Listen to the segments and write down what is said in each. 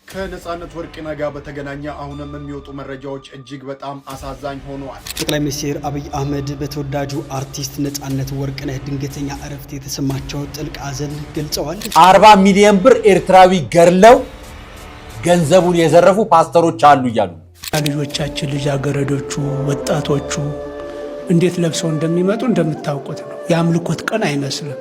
ከነጻነት ወርቅነህ ጋር በተገናኘ አሁንም የሚወጡ መረጃዎች እጅግ በጣም አሳዛኝ ሆነዋል። ጠቅላይ ሚኒስትር አብይ አህመድ በተወዳጁ አርቲስት ነጻነት ወርቅነህ ድንገተኛ እረፍት የተሰማቸው ጥልቅ ሐዘን ገልጸዋል። 40 ሚሊዮን ብር ኤርትራዊ ገርለው ገንዘቡን የዘረፉ ፓስተሮች አሉ እያሉ ልጆቻችን ልጃገረዶቹ ወጣቶቹ እንዴት ለብሰው እንደሚመጡ እንደምታውቁት ነው። የአምልኮት ቀን አይመስልም።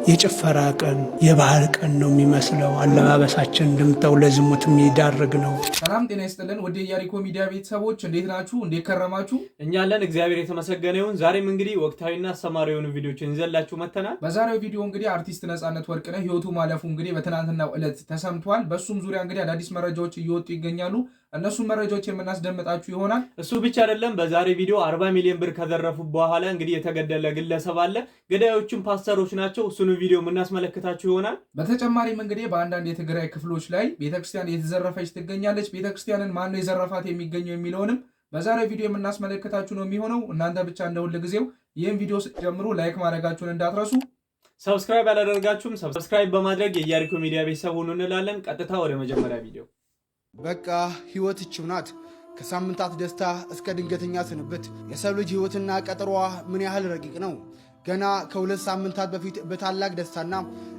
የጭፈራ ቀን የባህል ቀን ነው የሚመስለው። አለባበሳችን እንደምታው ለዝሙት የሚዳርግ ነው። ሰላም ጤና ይስጥልን ወደ ኢያሪኮ ሚዲያ ቤተሰቦች እንዴት ናችሁ? እንዴት ከረማችሁ? እኛ አለን እግዚአብሔር የተመሰገነ ይሁን። ዛሬም እንግዲህ ወቅታዊና አስተማሪ የሆኑ ቪዲዮችን እንዘላችሁ መተናል። በዛሬው ቪዲዮ እንግዲህ አርቲስት ነጻነት ወርቅነህ ህይወቱ ማለፉ እንግዲህ በትናንትናው ዕለት ተሰምቷል። በሱም ዙሪያ እንግዲህ አዳዲስ መረጃዎች እየወጡ ይገኛሉ። እነሱም መረጃዎች የምናስደምጣችሁ ይሆናል። እሱ ብቻ አይደለም። በዛሬ ቪዲዮ 40 ሚሊዮን ብር ከዘረፉ በኋላ እንግዲህ የተገደለ ግለሰብ አለ። ገዳዮቹም ፓስተሮች ናቸው። እሱን ቪዲዮ የምናስመለክታችሁ ይሆናል። በተጨማሪም እንግዲህ በአንዳንድ የትግራይ ክፍሎች ላይ ቤተክርስቲያን እየተዘረፈች ትገኛለች። ቤተክርስቲያንን ማን ነው የዘረፋት የሚገኘው የሚለውንም በዛሬው ቪዲዮ የምናስመለክታችሁ ነው የሚሆነው። እናንተ ብቻ እንደ ሁል ጊዜው ይህን ቪዲዮ ስትጀምሩ ላይክ ማድረጋችሁን እንዳትረሱ። ሰብስክራይብ ያላደረጋችሁም ሰብስክራይብ በማድረግ የኢያሪኮ ሚዲያ ቤተሰብ ሁኑ እንላለን። ቀጥታ ወደ መጀመሪያ ቪዲዮ። በቃ ህይወት እችው ናት። ከሳምንታት ደስታ እስከ ድንገተኛ ስንብት የሰው ልጅ ህይወትና ቀጠሯ ምን ያህል ረቂቅ ነው። ገና ከ2 ሳምንታት በፊት በታላቅ ደስታና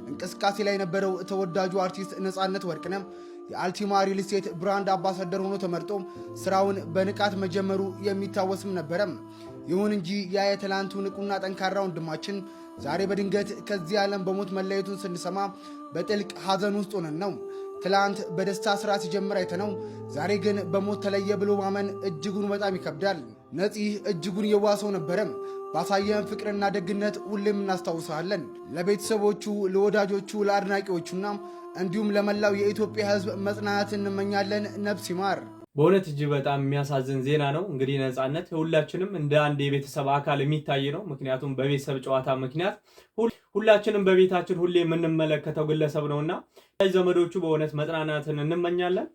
እንቅስቃሴ ላይ የነበረው ተወዳጁ አርቲስት ነጻነት ወርቅነህ የአልቲማ ሪል ስቴት ብራንድ አምባሳደር ሆኖ ተመርጦ ስራውን በንቃት መጀመሩ የሚታወስም ነበረም። ይሁን እንጂ ያ የትላንቱ ንቁና ጠንካራ ወንድማችን ዛሬ በድንገት ከዚህ ዓለም በሞት መለየቱን ስንሰማ በጥልቅ ሐዘን ውስጥ ሆነን ነው። ትላንት በደስታ ስራ ሲጀምር አይተነው ዛሬ ግን በሞት ተለየ ብሎ ማመን እጅጉን በጣም ይከብዳል። ነፂ እጅጉን የዋሰው ነበረም። ባሳየን ፍቅርና ደግነት ሁሌም እናስታውሳለን። ለቤተሰቦቹ፣ ለወዳጆቹ፣ ለአድናቂዎቹና እንዲሁም ለመላው የኢትዮጵያ ሕዝብ መጽናናት እንመኛለን። ነፍስ ይማር። በእውነት እጅግ በጣም የሚያሳዝን ዜና ነው። እንግዲህ ነጻነት ሁላችንም እንደ አንድ የቤተሰብ አካል የሚታይ ነው። ምክንያቱም በቤተሰብ ጨዋታ ምክንያት ሁላችንም በቤታችን ሁሌ የምንመለከተው ግለሰብ ነውና ዘመዶቹ በእውነት መጽናናትን እንመኛለን።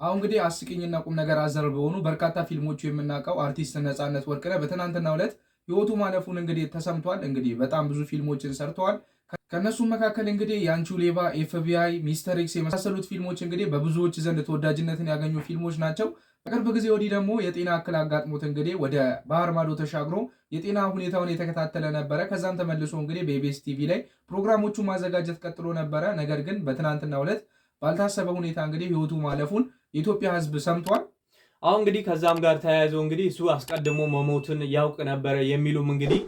አሁን እንግዲህ አስቂኝና ቁም ነገር አዘል በሆኑ በርካታ ፊልሞቹ የምናውቀው አርቲስት ነጻነት ወርቅነህ በትናንትናው ዕለት ህይወቱ ማለፉን እንግዲህ ተሰምቷል። እንግዲህ በጣም ብዙ ፊልሞችን ሰርተዋል። ከነሱም መካከል እንግዲህ የአንቺው ሌባ፣ ኤፍቢአይ፣ ሚስተር ኤክስ የመሳሰሉት ፊልሞች እንግዲህ በብዙዎች ዘንድ ተወዳጅነትን ያገኙ ፊልሞች ናቸው። በቅርብ ጊዜ ወዲህ ደግሞ የጤና እክል አጋጥሞት እንግዲህ ወደ ባህር ማዶ ተሻግሮ የጤና ሁኔታውን የተከታተለ ነበረ። ከዛም ተመልሶ እንግዲህ በኢቢኤስ ቲቪ ላይ ፕሮግራሞቹን ማዘጋጀት ቀጥሎ ነበረ። ነገር ግን በትናንትናው ዕለት ባልታሰበ ሁኔታ እንግዲህ ህይወቱ ማለፉን የኢትዮጵያ ህዝብ ሰምቷል። አሁን እንግዲህ ከዛም ጋር ተያይዞ እንግዲህ እሱ አስቀድሞ መሞትን ያውቅ ነበረ የሚሉም እንግዲህ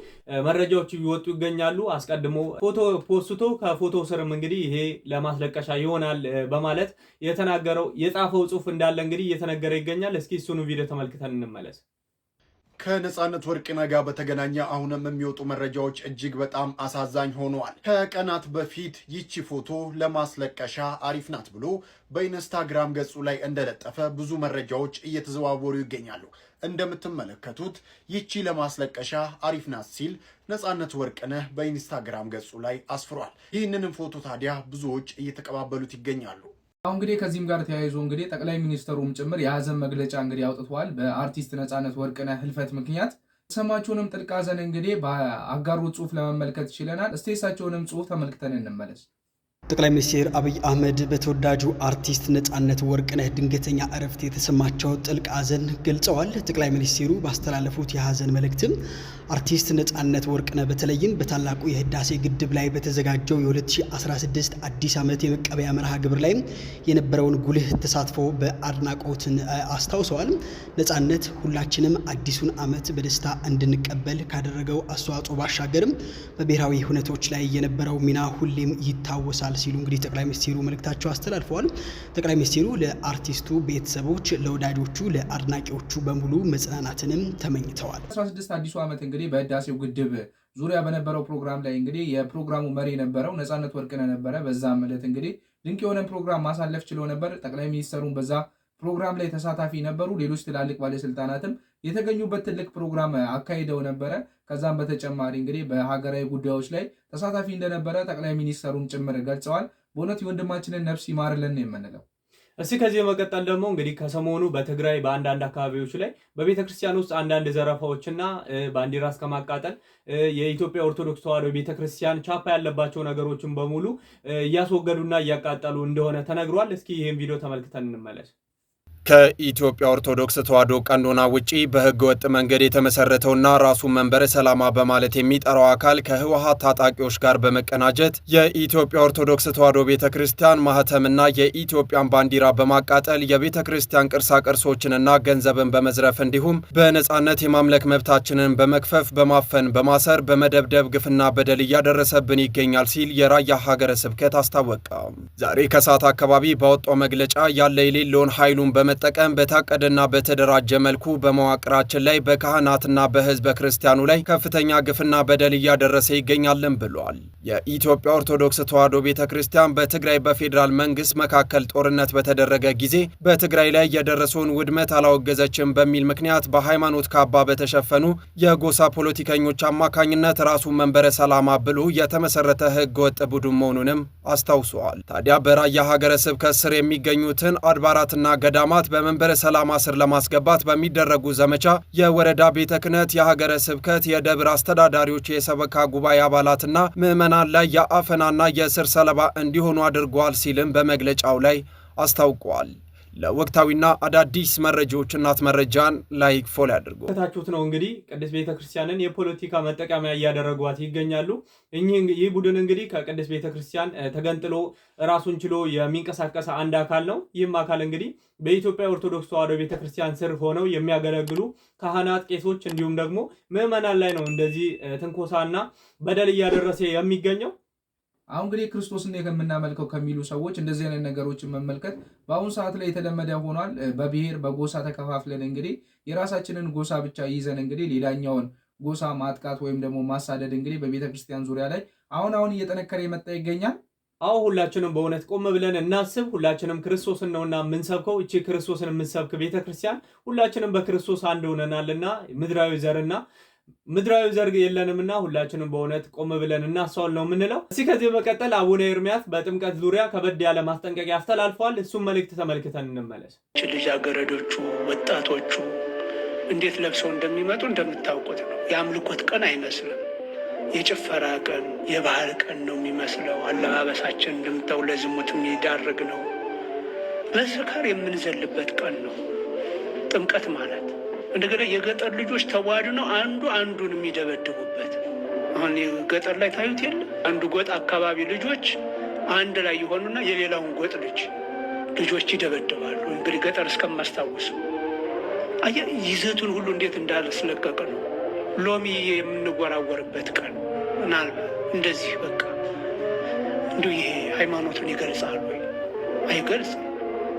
መረጃዎች ይወጡ ይገኛሉ። አስቀድሞ ፎቶ ፖስቶ ከፎቶ ስርም እንግዲህ ይሄ ለማስለቀሻ ይሆናል በማለት የተናገረው የጻፈው ጽሑፍ እንዳለ እንግዲህ እየተነገረ ይገኛል። እስኪ እሱን ቪዲዮ ተመልክተን እንመለስ። ከነጻነት ወርቅነህ ጋር በተገናኘ አሁንም የሚወጡ መረጃዎች እጅግ በጣም አሳዛኝ ሆነዋል። ከቀናት በፊት ይቺ ፎቶ ለማስለቀሻ አሪፍ ናት ብሎ በኢንስታግራም ገጹ ላይ እንደለጠፈ ብዙ መረጃዎች እየተዘዋወሩ ይገኛሉ። እንደምትመለከቱት ይቺ ለማስለቀሻ አሪፍ ናት ሲል ነጻነት ወርቅነህ በኢንስታግራም ገጹ ላይ አስፍሯል። ይህንንም ፎቶ ታዲያ ብዙዎች እየተቀባበሉት ይገኛሉ። አሁን እንግዲህ ከዚህም ጋር ተያይዞ እንግዲህ ጠቅላይ ሚኒስትሩም ጭምር የሀዘን መግለጫ እንግዲህ አውጥተዋል። በአርቲስት ነጻነት ወርቅነህ ህልፈት ምክንያት የተሰማቸውንም ጥልቅ ሀዘን እንግዲህ በአጋሩት ጽሑፍ ለመመልከት ችለናል። እስቲ እሳቸውንም ጽሑፍ ተመልክተን እንመለስ። ጠቅላይ ሚኒስትር አብይ አህመድ በተወዳጁ አርቲስት ነጻነት ወርቅነህ ድንገተኛ እረፍት የተሰማቸው ጥልቅ ሐዘን ገልጸዋል። ጠቅላይ ሚኒስትሩ ባስተላለፉት የሐዘን መልእክትም አርቲስት ነጻነት ወርቅነህ በተለይም በታላቁ የህዳሴ ግድብ ላይ በተዘጋጀው የ2016 አዲስ ዓመት የመቀበያ መርሃ ግብር ላይ የነበረውን ጉልህ ተሳትፎ በአድናቆትን አስታውሰዋል። ነጻነት ሁላችንም አዲሱን ዓመት በደስታ እንድንቀበል ካደረገው አስተዋጽኦ ባሻገርም በብሔራዊ ሁነቶች ላይ የነበረው ሚና ሁሌም ይታወሳል ሲሉ እንግዲህ ጠቅላይ ሚኒስትሩ መልእክታቸው አስተላልፈዋል። ጠቅላይ ሚኒስትሩ ለአርቲስቱ ቤተሰቦች፣ ለወዳጆቹ፣ ለአድናቂዎቹ በሙሉ መጽናናትንም ተመኝተዋል። 16 አዲሱ ዓመት እንግዲህ በህዳሴው ግድብ ዙሪያ በነበረው ፕሮግራም ላይ እንግዲህ የፕሮግራሙ መሪ የነበረው ነጻነት ወርቅነህ ነበረ። በዛም ዕለት እንግዲህ ድንቅ የሆነ ፕሮግራም ማሳለፍ ችሎ ነበር። ጠቅላይ ሚኒስትሩም በዛ ፕሮግራም ላይ ተሳታፊ ነበሩ። ሌሎች ትላልቅ ባለስልጣናትም የተገኙበት ትልቅ ፕሮግራም አካሂደው ነበረ። ከዛም በተጨማሪ እንግዲህ በሀገራዊ ጉዳዮች ላይ ተሳታፊ እንደነበረ ጠቅላይ ሚኒስትሩም ጭምር ገልጸዋል። በእውነት የወንድማችንን ነፍስ ይማርልን ነው የምንለው። እስቲ ከዚህ መቀጠል ደግሞ እንግዲህ ከሰሞኑ በትግራይ በአንዳንድ አካባቢዎች ላይ በቤተክርስቲያን ውስጥ አንዳንድ ዘረፋዎችና ባንዲራ እስከማቃጠል የኢትዮጵያ ኦርቶዶክስ ተዋሕዶ ቤተክርስቲያን ቻፓ ያለባቸው ነገሮችን በሙሉ እያስወገዱና እያቃጠሉ እንደሆነ ተነግሯል። እስኪ ይህን ቪዲዮ ተመልክተን እንመለስ። ከኢትዮጵያ ኦርቶዶክስ ተዋሕዶ ቀኖና ውጪ በሕገ ወጥ መንገድ የተመሰረተውና ራሱን መንበረ ሰላማ በማለት የሚጠራው አካል ከህወሓት ታጣቂዎች ጋር በመቀናጀት የኢትዮጵያ ኦርቶዶክስ ተዋሕዶ ቤተክርስቲያን ማህተምና የኢትዮጵያን ባንዲራ በማቃጠል የቤተክርስቲያን ቅርሳቅርሶችንና ገንዘብን በመዝረፍ እንዲሁም በነጻነት የማምለክ መብታችንን በመክፈፍ በማፈን በማሰር በመደብደብ ግፍና በደል እያደረሰብን ይገኛል ሲል የራያ ሀገረ ስብከት አስታወቀ። ዛሬ ከሰዓት አካባቢ ባወጣው መግለጫ ያለ የሌለውን ኃይሉን መጠቀም በታቀደና በተደራጀ መልኩ በመዋቅራችን ላይ በካህናትና በህዝበ ክርስቲያኑ ላይ ከፍተኛ ግፍና በደል እያደረሰ ይገኛልን ብሏል። የኢትዮጵያ ኦርቶዶክስ ተዋሕዶ ቤተክርስቲያን በትግራይ በፌዴራል መንግስት መካከል ጦርነት በተደረገ ጊዜ በትግራይ ላይ የደረሰውን ውድመት አላወገዘችም በሚል ምክንያት በሃይማኖት ካባ በተሸፈኑ የጎሳ ፖለቲከኞች አማካኝነት ራሱን መንበረ ሰላማ ብሎ የተመሰረተ ህገ ወጥ ቡድን መሆኑንም አስታውሰዋል። ታዲያ በራያ ሀገረ ስብከት ስር የሚገኙትን አድባራትና ገዳማት በመንበረ ሰላማ ስር ለማስገባት በሚደረጉ ዘመቻ የወረዳ ቤተ ክህነት፣ የሀገረ ስብከት፣ የደብር አስተዳዳሪዎች፣ የሰበካ ጉባኤ አባላትና ምዕመናን ላይ የአፈናና የእስር ሰለባ እንዲሆኑ አድርጓል ሲልም በመግለጫው ላይ አስታውቋል። ለወቅታዊና አዳዲስ መረጃዎች እናት መረጃን ላይክ ፎሎ ያድርጉ። ከታችሁት ነው እንግዲህ ቅድስት ቤተክርስቲያንን የፖለቲካ መጠቀሚያ እያደረጓት ይገኛሉ። ይህ ቡድን እንግዲህ ከቅድስት ቤተክርስቲያን ተገንጥሎ ራሱን ችሎ የሚንቀሳቀስ አንድ አካል ነው። ይህም አካል እንግዲህ በኢትዮጵያ ኦርቶዶክስ ተዋሕዶ ቤተክርስቲያን ስር ሆነው የሚያገለግሉ ካህናት፣ ቄሶች እንዲሁም ደግሞ ምዕመናን ላይ ነው እንደዚህ ትንኮሳና በደል እያደረሰ የሚገኘው። አሁን እንግዲህ ክርስቶስን የምናመልከው ከሚሉ ሰዎች እንደዚህ አይነት ነገሮችን መመልከት በአሁኑ ሰዓት ላይ የተለመደ ሆኗል። በብሔር በጎሳ ተከፋፍለን እንግዲህ የራሳችንን ጎሳ ብቻ ይዘን እንግዲህ ሌላኛውን ጎሳ ማጥቃት ወይም ደግሞ ማሳደድ እንግዲህ በቤተ ክርስቲያን ዙሪያ ላይ አሁን እየጠነከረ የመጣ ይገኛል። አዎ ሁላችንም በእውነት ቆም ብለን እናስብ። ሁላችንም ክርስቶስን ነውና የምንሰብከው። እቺ ክርስቶስን የምንሰብክ ቤተክርስቲያን ሁላችንም በክርስቶስ አንድ ሆነናልና ምድራዊ ዘርግ የለንምና ሁላችንም በእውነት ቆም ብለን እናስተዋል ነው የምንለው። እስኪ ከዚህ በመቀጠል አቡነ ኤርምያስ በጥምቀት ዙሪያ ከበድ ያለ ማስጠንቀቂያ አስተላልፈዋል። እሱም መልእክት ተመልክተን እንመለስ። ልጃገረዶቹ፣ ወጣቶቹ እንዴት ለብሰው እንደሚመጡ እንደምታውቁት ነው። የአምልኮት ቀን አይመስልም። የጭፈራ ቀን፣ የባህል ቀን ነው የሚመስለው። አለባበሳችን እንደምታው ለዝሙት የሚዳርግ ነው። በስካር የምንዘልበት ቀን ነው ጥምቀት ማለት። እንደገና የገጠር ልጆች ተዋድ ነው አንዱ አንዱን የሚደበድቡበት። አሁን ገጠር ላይ ታዩት የለ አንዱ ጎጥ አካባቢ ልጆች አንድ ላይ የሆኑና የሌላውን ጎጥ ልጆች ይደበድባሉ። እንግዲህ ገጠር እስከማስታውሱ ይዘቱን ሁሉ እንዴት እንዳለስለቀቅ ነው። ሎሚ የምንወራወርበት ቀን ምናልባት እንደዚህ በቃ እንዲሁ ይሄ ሃይማኖቱን ይገልጻል ወይ? አይገልጽም።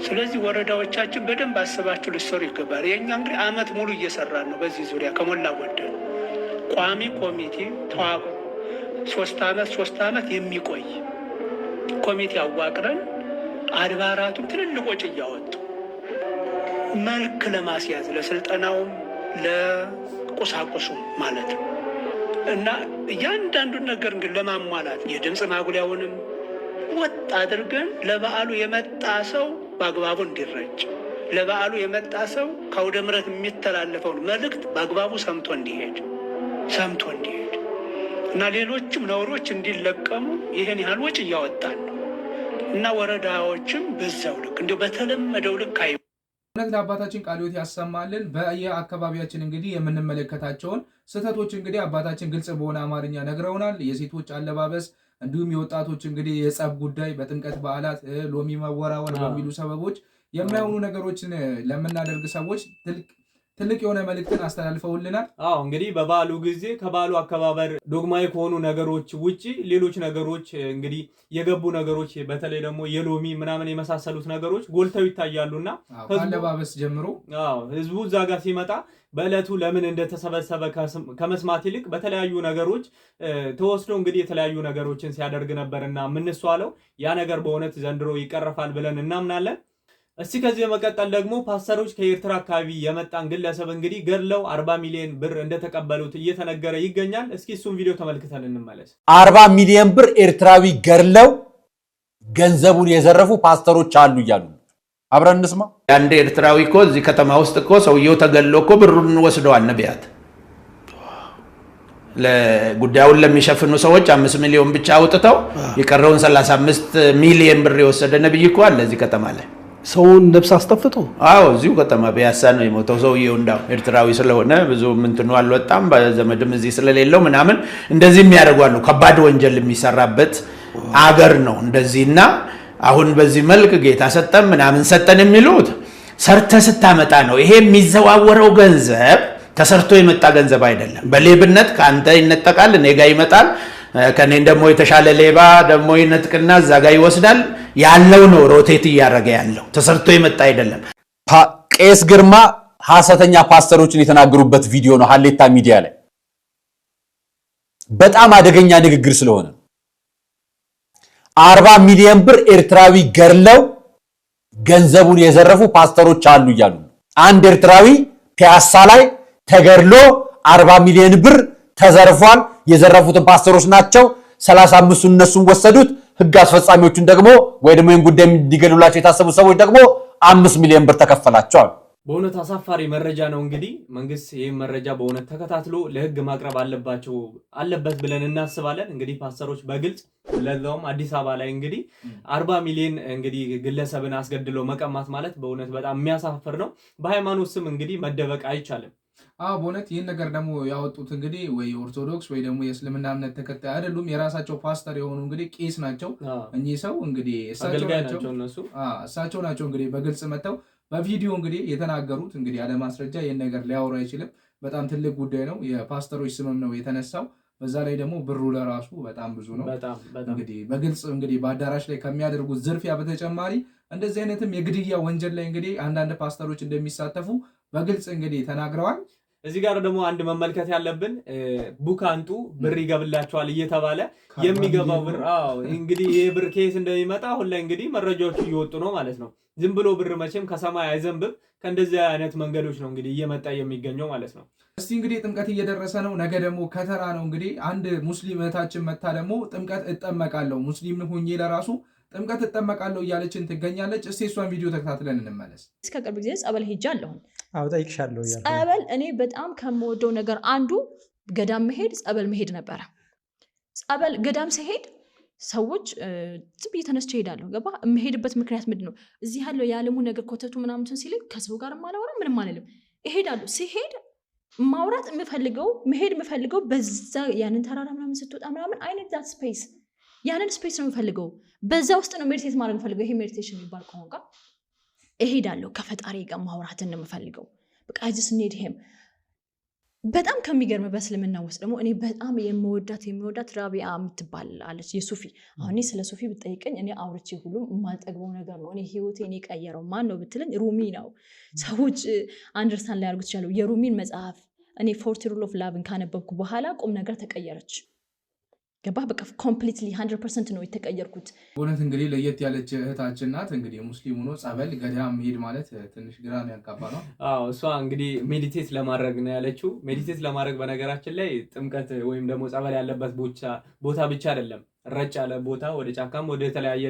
ስለዚህ ወረዳዎቻችን በደንብ አስባችሁ ልትሰሩ ይገባል። የእኛ እንግዲህ አመት ሙሉ እየሰራን ነው። በዚህ ዙሪያ ከሞላ ጎደል ቋሚ ኮሚቴ ተዋቅሮ 3 ዓመት የሚቆይ ኮሚቴ አዋቅረን አድባራቱን ትልልቅ ወጪ እያወጡ መልክ ለማስያዝ ለስልጠናውም ለቁሳቁሱም ማለት ነው እና እያንዳንዱን ነገር እንግዲህ ለማሟላት የድምፅ ማጉሊያውንም ወጥ አድርገን ለበዓሉ የመጣ ሰው በአግባቡ እንዲረጭ፣ ለበዓሉ የመጣ ሰው ከአውደ ምሕረት የሚተላለፈውን መልእክት በአግባቡ ሰምቶ እንዲሄድ እና ሌሎችም ነውሮች እንዲለቀሙ ይህን ያህል ወጪ እያወጣን ነው እና ወረዳዎችም በዛው ልክ እንዲሁ በተለመደው ልክ እውነት ለአባታችን ቃለ ሕይወት ያሰማልን። በየአካባቢያችን እንግዲህ የምንመለከታቸውን ስህተቶች እንግዲህ አባታችን ግልጽ በሆነ አማርኛ ነግረውናል። የሴቶች አለባበስ እንዲሁም የወጣቶች እንግዲህ የጸብ ጉዳይ በጥምቀት በዓላት ሎሚ መወራወር በሚሉ ሰበቦች የማይሆኑ ነገሮችን ለምናደርግ ሰዎች ትልቅ የሆነ መልእክትን አስተላልፈውልናል። አዎ እንግዲህ በበዓሉ ጊዜ ከበዓሉ አከባበር ዶግማዊ ከሆኑ ነገሮች ውጪ ሌሎች ነገሮች እንግዲህ የገቡ ነገሮች በተለይ ደግሞ የሎሚ ምናምን የመሳሰሉት ነገሮች ጎልተው ይታያሉና ከአለባበስ ጀምሮ ህዝቡ እዛ ጋር ሲመጣ በዕለቱ ለምን እንደተሰበሰበ ከመስማት ይልቅ በተለያዩ ነገሮች ተወስዶ እንግዲህ የተለያዩ ነገሮችን ሲያደርግ ነበርና የምንስተዋለው ያ ነገር በእውነት ዘንድሮ ይቀረፋል ብለን እናምናለን። እስቲ ከዚህ መቀጠል ደግሞ ፓስተሮች ከኤርትራ አካባቢ የመጣን ግለሰብ እንግዲህ ገድለው 40 ሚሊዮን ብር እንደተቀበሉት እየተነገረ ይገኛል። እስኪ እሱን ቪዲዮ ተመልክተን እንመለስ። 40 ሚሊዮን ብር ኤርትራዊ ገድለው ገንዘቡን የዘረፉ ፓስተሮች አሉ እያሉ አብረን እንስማ። አንድ ኤርትራዊ እኮ እዚህ ከተማ ውስጥ እኮ ሰውየው ተገሎ እኮ ብሩን ወስደዋል ነቢያት። ለጉዳዩን ለሚሸፍኑ ሰዎች 5 ሚሊዮን ብቻ አውጥተው የቀረውን 35 ሚሊዮን ብር የወሰደ ነብይ እኮ አለ እዚህ ከተማ ላይ። ሰውን ነብስ አስጠፍቶ አዎ እዚሁ ከተማ ቢያሳ ነው የሞተው ሰውየው። እንዳው ኤርትራዊ ስለሆነ ብዙ ምንትኑ አልወጣም፣ በዘመድም እዚህ ስለሌለው ምናምን እንደዚህ የሚያደርጓሉ። ከባድ ወንጀል የሚሰራበት አገር ነው እንደዚህና አሁን በዚህ መልክ ጌታ ሰጠን ምናምን ሰጠን የሚሉት ሰርተ ስታመጣ ነው። ይሄ የሚዘዋወረው ገንዘብ ተሰርቶ የመጣ ገንዘብ አይደለም። በሌብነት ካንተ ይነጠቃል፣ እኔ ጋር ይመጣል፣ ከኔ ደግሞ የተሻለ ሌባ ደግሞ ይነጥቅና እዛ ጋር ይወስዳል። ያለው ነው ሮቴት እያደረገ ያለው ተሰርቶ የመጣ አይደለም። ቄስ ግርማ ሐሰተኛ ፓስተሮችን የተናገሩበት ቪዲዮ ነው ሀሌታ ሚዲያ ላይ። በጣም አደገኛ ንግግር ስለሆነ 40 ሚሊዮን ብር ኤርትራዊ ገርለው ገንዘቡን የዘረፉ ፓስተሮች አሉ እያሉ አንድ ኤርትራዊ ፒያሳ ላይ ተገርሎ 40 ሚሊዮን ብር ተዘርፏል። የዘረፉትን ፓስተሮች ናቸው። 35ቱን እነሱን ወሰዱት። ህግ አስፈጻሚዎቹን ደግሞ ወይ ደግሞ ጉዳይ እንዲገሉላቸው የታሰቡ ሰዎች ደግሞ 5 ሚሊዮን ብር ተከፈላቸዋል። በእውነት አሳፋሪ መረጃ ነው። እንግዲህ መንግስት ይህን መረጃ በእውነት ተከታትሎ ለህግ ማቅረብ አለበት ብለን እናስባለን። እንግዲህ ፓስተሮች በግልጽ ለዛውም አዲስ አበባ ላይ እንግዲህ 40 ሚሊዮን እንግዲህ ግለሰብን አስገድሎ መቀማት ማለት በእውነት በጣም የሚያሳፍር ነው። በሃይማኖት ስም እንግዲህ መደበቅ አይቻልም። በእውነት ይህን ነገር ደግሞ ያወጡት እንግዲህ ወይ ኦርቶዶክስ ወይ ደግሞ የእስልምና እምነት ተከታይ አይደሉም። የራሳቸው ፓስተር የሆኑ እንግዲህ ቄስ ናቸው። እኚህ ሰው እንግዲህ እሳቸው ናቸው እንግዲህ በግልጽ መጥተው በቪዲዮ እንግዲህ የተናገሩት። እንግዲህ ያለ ማስረጃ ይህን ነገር ሊያወራ አይችልም። በጣም ትልቅ ጉዳይ ነው። የፓስተሮች ስምም ነው የተነሳው። በዛ ላይ ደግሞ ብሩ ለራሱ በጣም ብዙ ነው። እንግዲህ በግልጽ እንግዲህ በአዳራሽ ላይ ከሚያደርጉት ዝርፊያ በተጨማሪ እንደዚህ አይነትም የግድያ ወንጀል ላይ እንግዲህ አንዳንድ ፓስተሮች እንደሚሳተፉ በግልጽ እንግዲህ ተናግረዋል። እዚህ ጋር ደግሞ አንድ መመልከት ያለብን ቡካንቱ ብር ይገብላቸዋል እየተባለ የሚገባው ብር እንግዲህ ይሄ ብር ኬስ እንደሚመጣ አሁን ላይ እንግዲህ መረጃዎቹ እየወጡ ነው ማለት ነው። ዝም ብሎ ብር መቼም ከሰማይ አይዘንብም። ከእንደዚህ አይነት መንገዶች ነው እንግዲህ እየመጣ የሚገኘው ማለት ነው። እስቲ እንግዲህ ጥምቀት እየደረሰ ነው። ነገ ደግሞ ከተራ ነው። እንግዲህ አንድ ሙስሊም እህታችን መታ ደግሞ ጥምቀት እጠመቃለሁ ሙስሊም ሁኜ ለራሱ ጥምቀት እጠመቃለሁ እያለችን ትገኛለች። እስቲ እሷን ቪዲዮ ተከታትለን እንመለስ። እስከ ቅርብ ጊዜ ጸበል ሄጃለሁ። ጠይቅሻለሁ። ጸበል እኔ በጣም ከምወደው ነገር አንዱ ገዳም መሄድ ጸበል መሄድ ነበረ። ጸበል ገዳም ሲሄድ ሰዎች ዝም ብዬ ተነስቼ እሄዳለሁ። ገባ የምሄድበት ምክንያት ምንድን ነው? እዚህ ያለው የዓለሙ ነገር ኮተቱ ምናምን ሲለኝ ከሰው ጋር ማላወራ ምንም አልልም። እሄዳለሁ። ሲሄድ ማውራት የምፈልገው መሄድ የምፈልገው በዛ ያንን ተራራ ምናምን ስትወጣ ምናምን አይነት ዛት ስፔስ ያንን ስፔስ ነው የምፈልገው። በዛ ውስጥ ነው ሜዲቴት ማድረግ የምፈልገው። ይሄ ሜዲቴሽን የሚባል ቋንቋ እሄዳለሁ። ከፈጣሪ ጋር ማውራትን ነው የምፈልገው። በቃ ጅስ ኒድ ሂም። በጣም ከሚገርም በእስልምና ውስጥ ደግሞ እኔ በጣም የምወዳት ራቢያ የምትባል አለች የሱፊ። አሁን ስለ ሱፊ ብትጠይቀኝ እኔ አውርቼ ሁሉ የማልጠግበው ነገር ነው። እኔ ህይወቴን የቀየረው ማን ነው ብትለኝ ሩሚ ነው። ሰዎች አንደርስታንድ ላይ ያደርጉት ይችላሉ። የሩሚን መጽሐፍ እኔ 40 ሩል ኦፍ ላቭን ካነበብኩ በኋላ ቁም ነገር ተቀየረች። ገባ በቃ ኮምፕሊትሊ 100% ነው የተቀየርኩት። በእውነት እንግዲህ ለየት ያለች እህታችን ናት። እንግዲህ ሙስሊም ሆኖ ጸበል ገዳም መሄድ ማለት ትንሽ ግራ የሚያጋባ ነው። እሷ እንግዲህ ሜዲቴት ለማድረግ ነው ያለችው። ሜዲቴት ለማድረግ በነገራችን ላይ ጥምቀት ወይም ደግሞ ጸበል ያለበት ቦታ ብቻ አይደለም፣ ረጭ ያለ ቦታ ወደ ጫካም ወደ ተለያየ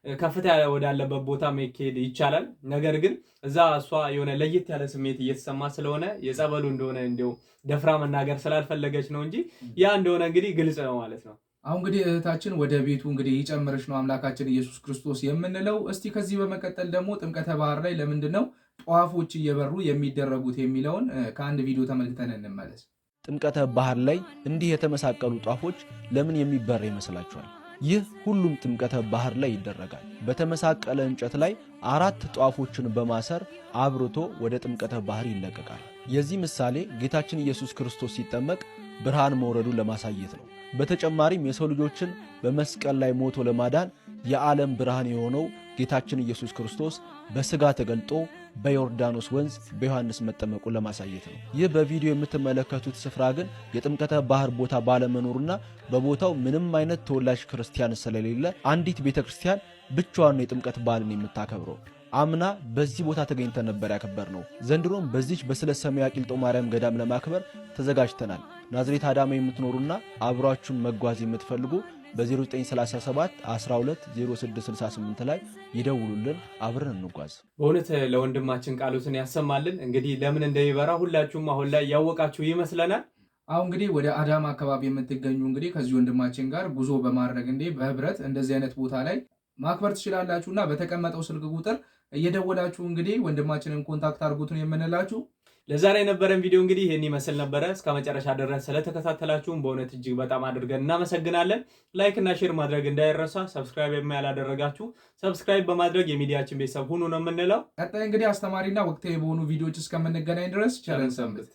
ከፍታ ወዳለበት ቦታ መሄድ ይቻላል። ነገር ግን እዛ እሷ የሆነ ለየት ያለ ስሜት እየተሰማ ስለሆነ የጸበሉ እንደሆነ እንዲያው ደፍራ መናገር ስላልፈለገች ነው እንጂ ያ እንደሆነ እንግዲህ ግልጽ ነው ማለት ነው። አሁን እንግዲህ እህታችን ወደ ቤቱ እንግዲህ ይጨምርሽ ነው አምላካችን ኢየሱስ ክርስቶስ የምንለው። እስቲ ከዚህ በመቀጠል ደግሞ ጥምቀተ ባህር ላይ ለምንድን ነው ጧፎች እየበሩ የሚደረጉት የሚለውን ከአንድ ቪዲዮ ተመልክተን እንመለስ። ጥምቀተ ባህር ላይ እንዲህ የተመሳቀሉ ጧፎች ለምን የሚበራ ይመስላችኋል? ይህ ሁሉም ጥምቀተ ባህር ላይ ይደረጋል። በተመሳቀለ እንጨት ላይ 4 ጧፎችን በማሰር አብርቶ ወደ ጥምቀተ ባህር ይለቀቃል። የዚህ ምሳሌ ጌታችን ኢየሱስ ክርስቶስ ሲጠመቅ ብርሃን መውረዱን ለማሳየት ነው። በተጨማሪም የሰው ልጆችን በመስቀል ላይ ሞቶ ለማዳን የዓለም ብርሃን የሆነው ጌታችን ኢየሱስ ክርስቶስ በሥጋ ተገልጦ በዮርዳኖስ ወንዝ በዮሐንስ መጠመቁን ለማሳየት ነው። ይህ በቪዲዮ የምትመለከቱት ስፍራ ግን የጥምቀተ ባህር ቦታ ባለመኖሩና በቦታው ምንም አይነት ተወላጅ ክርስቲያን ስለሌለ አንዲት ቤተክርስቲያን ብቻዋን ነው የጥምቀት በዓልን የምታከብረው። አምና በዚህ ቦታ ተገኝተን ነበር ያከበርነው። ዘንድሮም በዚች በስለ ሰማያ ቂልጦ ማርያም ገዳም ለማክበር ተዘጋጅተናል። ናዝሬት አዳማ የምትኖሩና አብራችሁን መጓዝ የምትፈልጉ በ0937 12 0668 ላይ ይደውሉልን፣ አብረን እንጓዝ። በእውነት ለወንድማችን ቃሉትን ያሰማልን። እንግዲህ ለምን እንደሚበራ ሁላችሁም አሁን ላይ ያወቃችሁ ይመስለናል። አሁን እንግዲህ ወደ አዳማ አካባቢ የምትገኙ እንግዲህ ከዚህ ወንድማችን ጋር ጉዞ በማድረግ እንግዲህ በህብረት እንደዚህ አይነት ቦታ ላይ ማክበር ትችላላችሁና በተቀመጠው ስልክ ቁጥር እየደወላችሁ እንግዲህ ወንድማችንን ኮንታክት አድርጉት ነው የምንላችሁ። ለዛሬ የነበረን ቪዲዮ እንግዲህ ይህን ይመስል ነበረ። እስከ መጨረሻ ድረስ ስለተከታተላችሁም በእውነት እጅግ በጣም አድርገን እናመሰግናለን። ላይክ እና ሼር ማድረግ እንዳይረሳ። ሰብስክራይብ ያላደረጋችሁ ሰብስክራይብ በማድረግ የሚዲያችን ቤተሰብ ሁኑ ነው የምንለው። ቀጣይ እንግዲህ አስተማሪና ወቅታዊ በሆኑ ቪዲዮዎች እስከምንገናኝ ድረስ ቸርን ሰንብት።